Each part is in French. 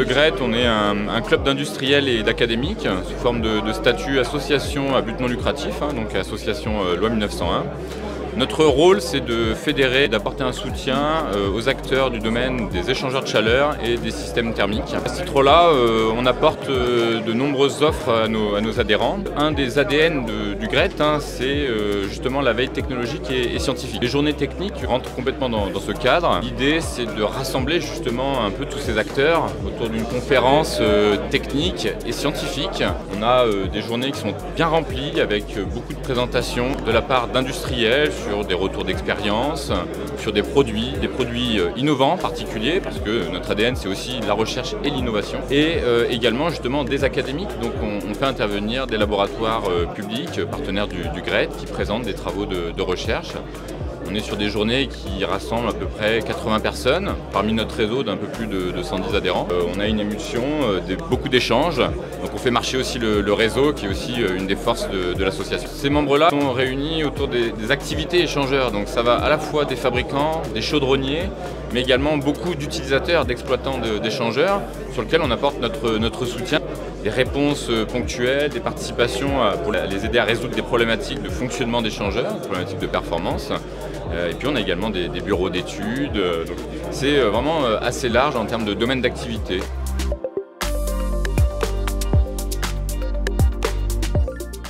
Le GRET, on est un club d'industriels et d'académiques sous forme de statut association à but non lucratif, donc association loi 1901. Notre rôle, c'est de fédérer, d'apporter un soutien aux acteurs du domaine des échangeurs de chaleur et des systèmes thermiques. À ce titre-là, on apporte de nombreuses offres à nos adhérents. Un des ADN du GRET, c'est justement la veille technologique et scientifique. Les journées techniques rentrent complètement dans ce cadre. L'idée, c'est de rassembler justement un peu tous ces acteurs autour d'une conférence technique et scientifique. On a des journées qui sont bien remplies avec beaucoup de présentations de la part d'industriels, sur des retours d'expérience, sur des produits innovants particuliers, parce que notre ADN c'est aussi la recherche et l'innovation, et également justement des académiques. Donc on fait intervenir des laboratoires publics, partenaires du GRET, qui présentent des travaux de recherche. On est sur des journées qui rassemblent à peu près 80 personnes, parmi notre réseau d'un peu plus de 110 adhérents. On a une émulsion, beaucoup d'échanges, donc on fait marcher aussi le réseau, qui est aussi une des forces de l'association. Ces membres-là sont réunis autour des activités échangeurs, donc ça va à la fois des fabricants, des chaudronniers, mais également beaucoup d'utilisateurs, d'exploitants d'échangeurs, sur lesquels on apporte notre soutien. Des réponses ponctuelles, des participations pour les aider à résoudre des problématiques de fonctionnement d'échangeurs, des problématiques de performance. Et puis on a également des bureaux d'études. C'est vraiment assez large en termes de domaine d'activité.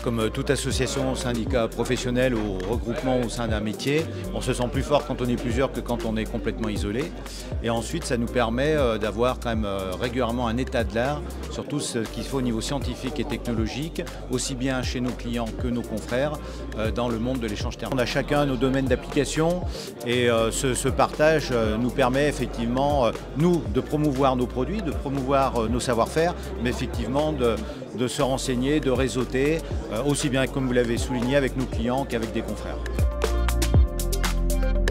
Comme toute association, syndicat professionnel ou regroupement au sein d'un métier, on se sent plus fort quand on est plusieurs que quand on est complètement isolé. Et ensuite, ça nous permet d'avoir quand même régulièrement un état de l'art sur tout ce qu'il faut au niveau scientifique et technologique, aussi bien chez nos clients que nos confrères dans le monde de l'échange thermique. On a chacun nos domaines d'application et ce partage nous permet effectivement, nous, de promouvoir nos produits, de promouvoir nos savoir-faire, mais effectivement de se renseigner, de réseauter, aussi bien, comme vous l'avez souligné, avec nos clients qu'avec des confrères.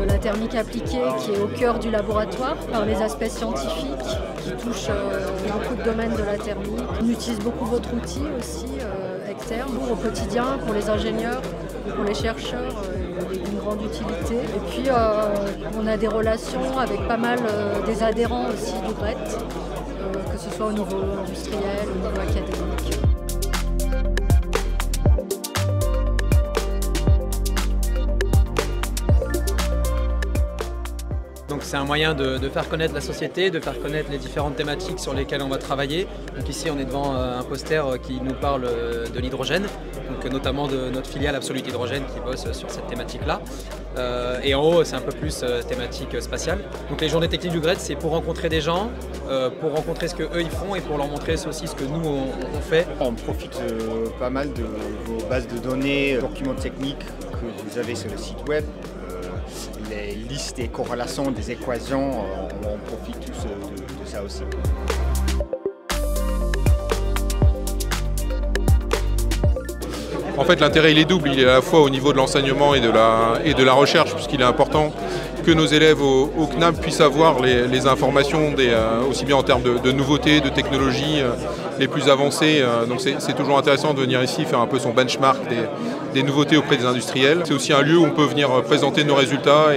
La thermique appliquée qui est au cœur du laboratoire par les aspects scientifiques qui touchent beaucoup de domaines de la thermique. On utilise beaucoup votre outil aussi externe au quotidien pour les ingénieurs, pour les chercheurs, d'une grande utilité. Et puis on a des relations avec pas mal des adhérents aussi du GRET, que ce soit au niveau industriel, au niveau académique. Donc c'est un moyen de faire connaître la société, de faire connaître les différentes thématiques sur lesquelles on va travailler. Donc ici on est devant un poster qui nous parle de l'hydrogène, donc notamment de notre filiale Absolute Hydrogène qui bosse sur cette thématique-là. Et en haut c'est un peu plus thématique spatiale. Donc les journées techniques du GRET, c'est pour rencontrer des gens, pour rencontrer ce qu'eux ils font et pour leur montrer aussi ce que nous on fait. On profite pas mal de vos bases de données, documents techniques que vous avez sur le site web. Les listes et corrélations des équations, on profite tous de ça aussi. En fait, l'intérêt il est double, il est à la fois au niveau de l'enseignement et de la recherche, puisqu'il est important que nos élèves au CNAM puissent avoir les informations, aussi bien en termes de nouveautés, de technologies les plus avancées. Donc c'est toujours intéressant de venir ici faire un peu son benchmark des nouveautés auprès des industriels. C'est aussi un lieu où on peut venir présenter nos résultats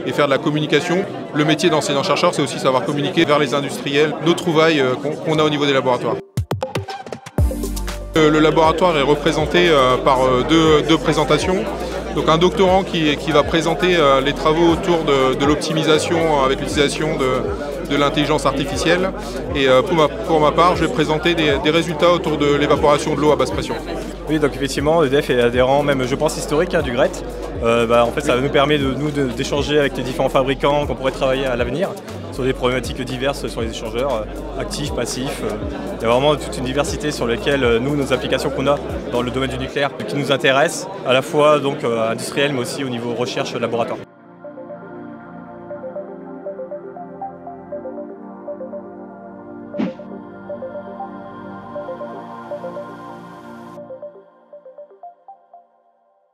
et faire de la communication. Le métier d'enseignant-chercheur, c'est aussi savoir communiquer vers les industriels nos trouvailles qu'on a au niveau des laboratoires. Le laboratoire est représenté par deux présentations. Donc un doctorant qui va présenter les travaux autour de l'optimisation avec l'utilisation de l'intelligence artificielle. Et pour ma part, je vais présenter des résultats autour de l'évaporation de l'eau à basse pression. Oui, donc effectivement, EDF est adhérent, même je pense historique du GRET. En fait, ça nous permet d'échanger avec les différents fabricants qu'on pourrait travailler à l'avenir sur des problématiques diverses sur les échangeurs, actifs, passifs. Il y a vraiment toute une diversité sur lesquelles nos applications qu'on a dans le domaine du nucléaire qui nous intéressent, à la fois donc industrielles mais aussi au niveau recherche laboratoire.